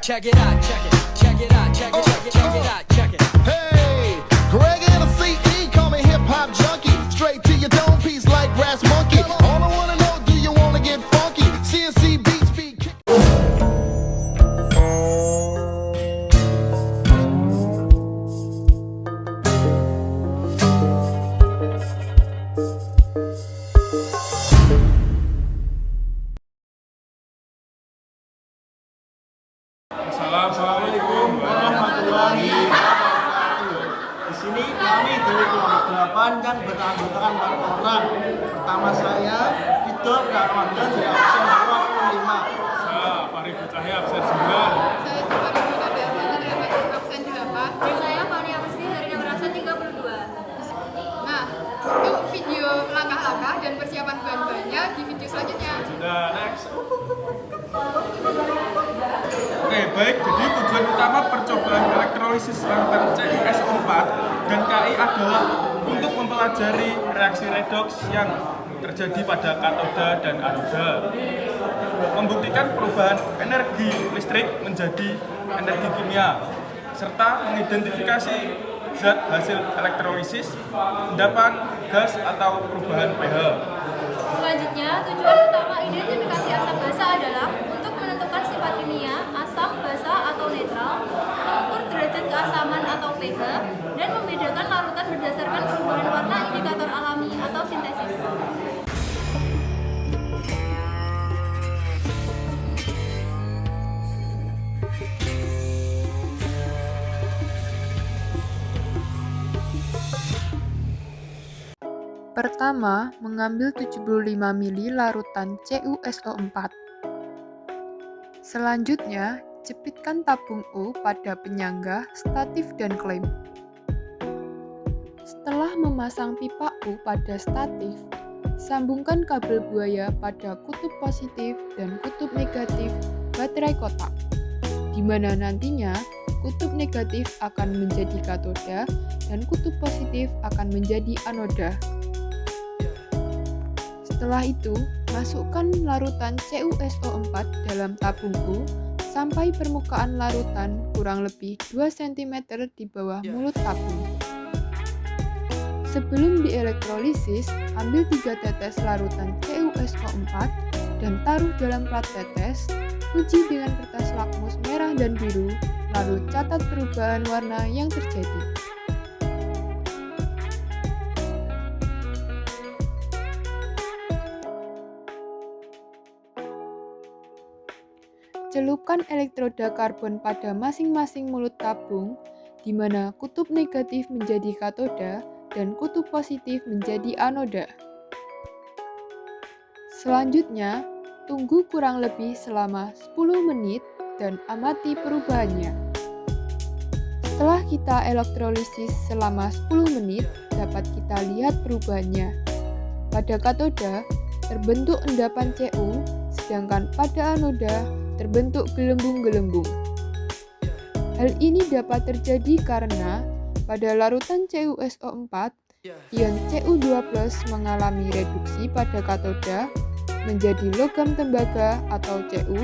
Check it out, check it, check it out, check it, check it, check it out, check it. Hey, Greg and the CE call me hip hop junkie. Straight to your dome piece like Brass Monkey. All I wanna know, do you wanna get funky? CNC beats be kick. Assalamualaikum warahmatullahi wabarakatuh. Di sini kami dari kelompok 8 yang beranggotakan 4 orang. Pertama saya, Ridho Ramadan dari absen 25. Saya Farid Cahya absen 9. Saya Tiffany Gunadarma dari absen 8. Dan saya Fania Mesri dari nomor absen 32. Nah, itu video langkah-langkah dan persiapan bahan-bahannya di video selanjutnya. Sudah next. Oke, baik. Jadi tujuan utama percobaan elektrolisis larutan CuSO4 dan KI adalah untuk mempelajari reaksi redoks yang terjadi pada katoda dan anoda, membuktikan perubahan energi listrik menjadi energi kimia, serta mengidentifikasi zat hasil elektrolisis, endapan, gas, atau perubahan pH. Selanjutnya, tujuan utama identifikasi asam basa adalah untuk menentukan sifat kimia asam, basa, atau netral, mengukur derajat keasaman atau pH, dan membedakan larutan berdasarkan perubahan warna indikator alami atau sintesis. Pertama, mengambil 75 ml larutan CuSO4. Selanjutnya, jepitkan tabung U pada penyangga, statif, dan klem. Setelah memasang pipa U pada statif, sambungkan kabel buaya pada kutub positif dan kutub negatif baterai kotak, di mana nantinya kutub negatif akan menjadi katoda dan kutub positif akan menjadi anoda. Setelah itu, masukkan larutan CuSO4 dalam tabung U sampai permukaan larutan kurang lebih 2 cm di bawah mulut tabung. Sebelum dielektrolisis, ambil 3 tetes larutan CuSO4 dan taruh dalam plat tetes, uji dengan kertas lakmus merah dan biru, lalu catat perubahan warna yang terjadi. Celupkan elektroda karbon pada masing-masing mulut tabung, di mana kutub negatif menjadi katoda dan kutub positif menjadi anoda. Selanjutnya, tunggu kurang lebih selama 10 menit dan amati perubahannya. Setelah kita elektrolisis selama 10 menit, dapat kita lihat perubahannya. Pada katoda, terbentuk endapan Cu, sedangkan pada anoda, terbentuk gelembung-gelembung. Hal ini dapat terjadi karena pada larutan CuSO4, ion Cu2+ mengalami reduksi pada katoda menjadi logam tembaga atau Cu,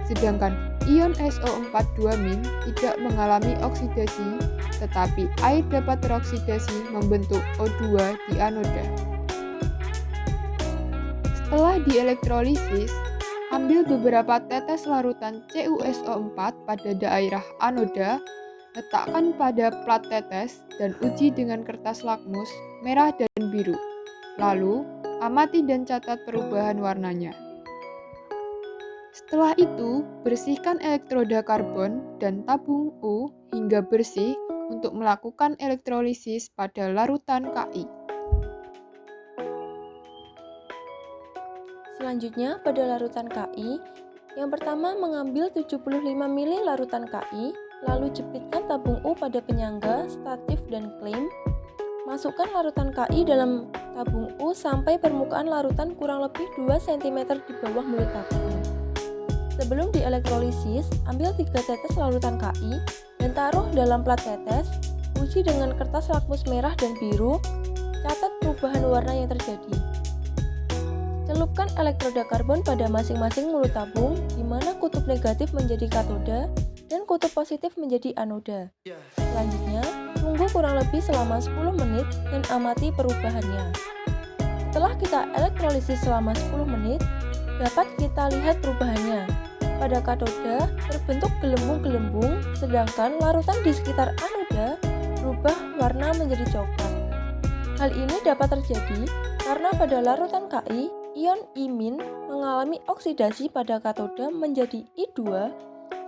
sedangkan ion SO4 2- tidak mengalami oksidasi, tetapi air dapat teroksidasi membentuk O2 di anoda. Setelah dielektrolisis, ambil beberapa tetes larutan CuSO4 pada daerah anoda, letakkan pada plat tetes, dan uji dengan kertas lakmus merah dan biru. Lalu, amati dan catat perubahan warnanya. Setelah itu, bersihkan elektroda karbon dan tabung U hingga bersih untuk melakukan elektrolisis pada larutan Ki. Selanjutnya, pada larutan Ki, yang pertama mengambil 75 ml larutan Ki, lalu jepitkan tabung U pada penyangga, statif, dan klem. Masukkan larutan Ki dalam tabung U sampai permukaan larutan kurang lebih 2 cm di bawah mulut tabung. Sebelum dielektrolisis, ambil 3 tetes larutan Ki dan taruh dalam plat tetes, uji dengan kertas lakmus merah dan biru, catat perubahan warna yang terjadi. Celupkan elektroda karbon pada masing-masing mulut tabung, di mana kutub negatif menjadi katoda dan kutub positif menjadi anoda. Selanjutnya, tunggu kurang lebih selama 10 menit dan amati perubahannya. Setelah kita elektrolisis selama 10 menit, dapat kita lihat perubahannya. Pada katoda terbentuk gelembung-gelembung, sedangkan larutan di sekitar anoda berubah warna menjadi coklat. Hal ini dapat terjadi karena pada larutan Ki, ion imin mengalami oksidasi pada katoda menjadi I2,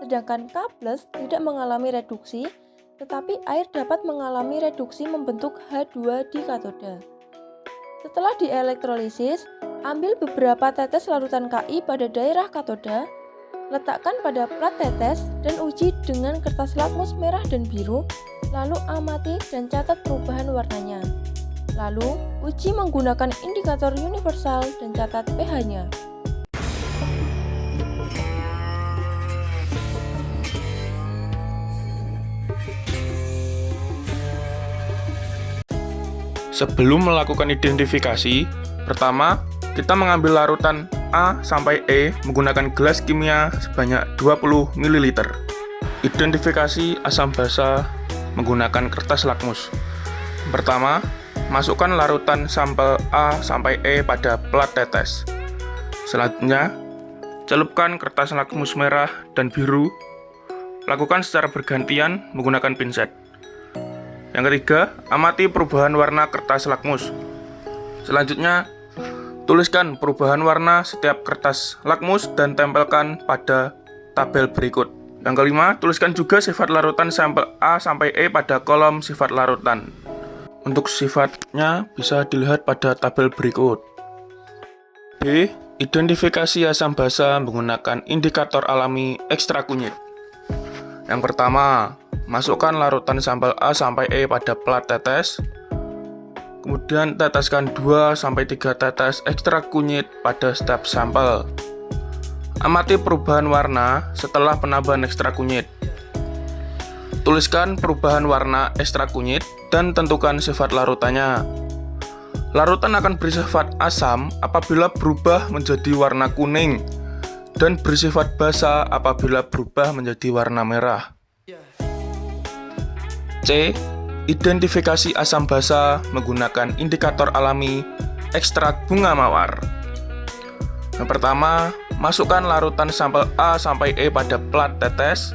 sedangkan K+ tidak mengalami reduksi, tetapi air dapat mengalami reduksi membentuk H2 di katoda. Setelah dielektrolisis, ambil beberapa tetes larutan Ki pada daerah katoda, letakkan pada plat tetes dan uji dengan kertas lakmus merah dan biru, lalu amati dan catat perubahan warnanya. Lalu, uji menggunakan indikator universal dan catat pH-nya. Sebelum melakukan identifikasi, pertama, kita mengambil larutan A sampai E menggunakan gelas kimia sebanyak 20 ml. Identifikasi asam basa menggunakan kertas lakmus. Pertama, masukkan larutan sampel A sampai E pada plat tetes. Selanjutnya, celupkan kertas lakmus merah dan biru. Lakukan secara bergantian menggunakan pinset. Yang ketiga, amati perubahan warna kertas lakmus. Selanjutnya, tuliskan perubahan warna setiap kertas lakmus dan tempelkan pada tabel berikut. Yang kelima, tuliskan juga sifat larutan sampel A sampai E pada kolom sifat larutan. Untuk sifatnya bisa dilihat pada tabel berikut. B. Identifikasi asam basa menggunakan indikator alami ekstra kunyit. Yang pertama, masukkan larutan sampel A sampai E pada plat tetes. Kemudian teteskan 2-3 tetes ekstrak kunyit pada setiap sampel. Amati perubahan warna setelah penambahan ekstrak kunyit. Tuliskan perubahan warna ekstrak kunyit dan tentukan sifat larutannya. Larutan akan bersifat asam apabila berubah menjadi warna kuning dan bersifat basa apabila berubah menjadi warna merah. C. Identifikasi asam basa menggunakan indikator alami ekstrak bunga mawar. Yang pertama, masukkan larutan sampel A sampai E pada plat tetes.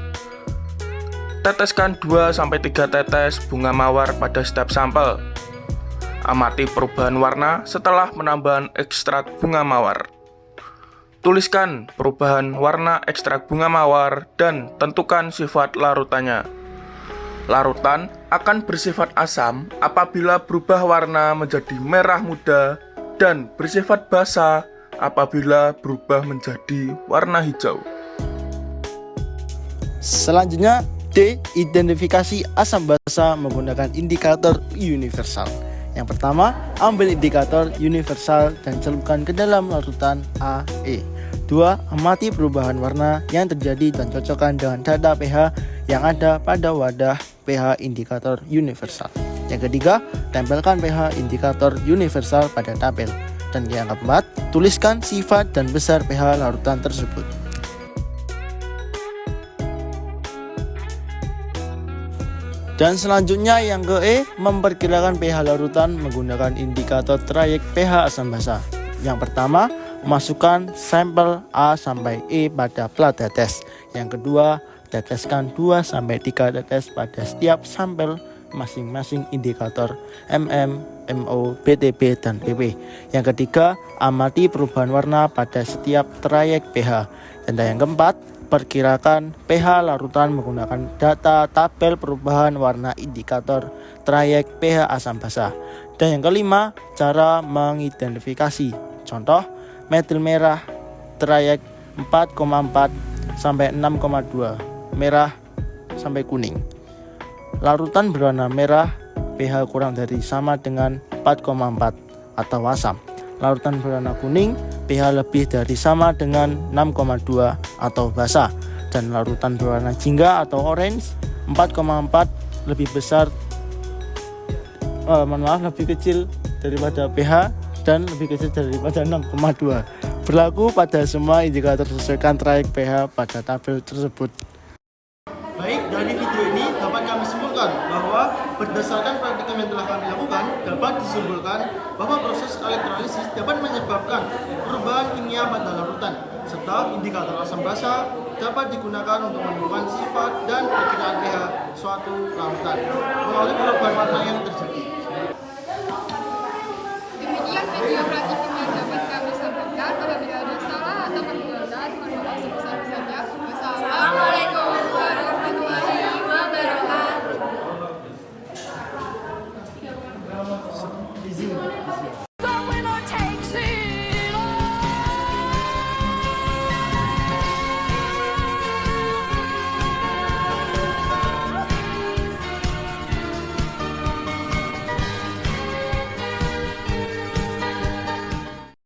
Teteskan 2-3 tetes bunga mawar pada setiap sampel. Amati perubahan warna setelah penambahan ekstrak bunga mawar. Tuliskan perubahan warna ekstrak bunga mawar dan tentukan sifat larutannya. Larutan akan bersifat asam apabila berubah warna menjadi merah muda dan bersifat basa apabila berubah menjadi warna hijau. Selanjutnya, D. Identifikasi asam basa menggunakan indikator universal. Yang pertama, ambil indikator universal dan celupkan ke dalam larutan AE. 2. Amati perubahan warna yang terjadi dan cocokkan dengan data pH yang ada pada wadah pH indikator universal. Yang ketiga, tempelkan pH indikator universal pada tabel. Dan yang keempat, tuliskan sifat dan besar pH larutan tersebut. Dan selanjutnya yang ke E, memperkirakan pH larutan menggunakan indikator trayek pH asam basa. Yang pertama, masukkan sampel A sampai E pada plat tetes. Yang kedua, teteskan 2-3 tetes pada setiap sampel masing-masing indikator MM, MO, BTB, dan PP. Yang ketiga, amati perubahan warna pada setiap trayek pH. Dan yang keempat, perkirakan pH larutan menggunakan data tabel perubahan warna indikator trayek pH asam basa. Dan yang kelima, cara mengidentifikasi. Contoh, metil merah trayek 4,4 sampai 6,2, merah sampai kuning. Larutan berwarna merah pH kurang dari sama dengan 4,4 atau asam. Larutan berwarna kuning pH lebih dari sama dengan 6,2 atau basa. Dan larutan berwarna jingga atau orange 4,4 lebih besar lebih kecil daripada pH dan lebih kecil daripada 6,2. Berlaku pada semua indikator sesuaikan trayek pH pada tabel tersebut. Berdasarkan praktikum yang telah kami lakukan, dapat disimpulkan bahwa proses elektrolisis dapat menyebabkan perubahan kimia pada larutan, serta indikator asam basa dapat digunakan untuk menemukan sifat dan perkiraan pH suatu larutan melalui perubahan warna yang terjadi. Demikian video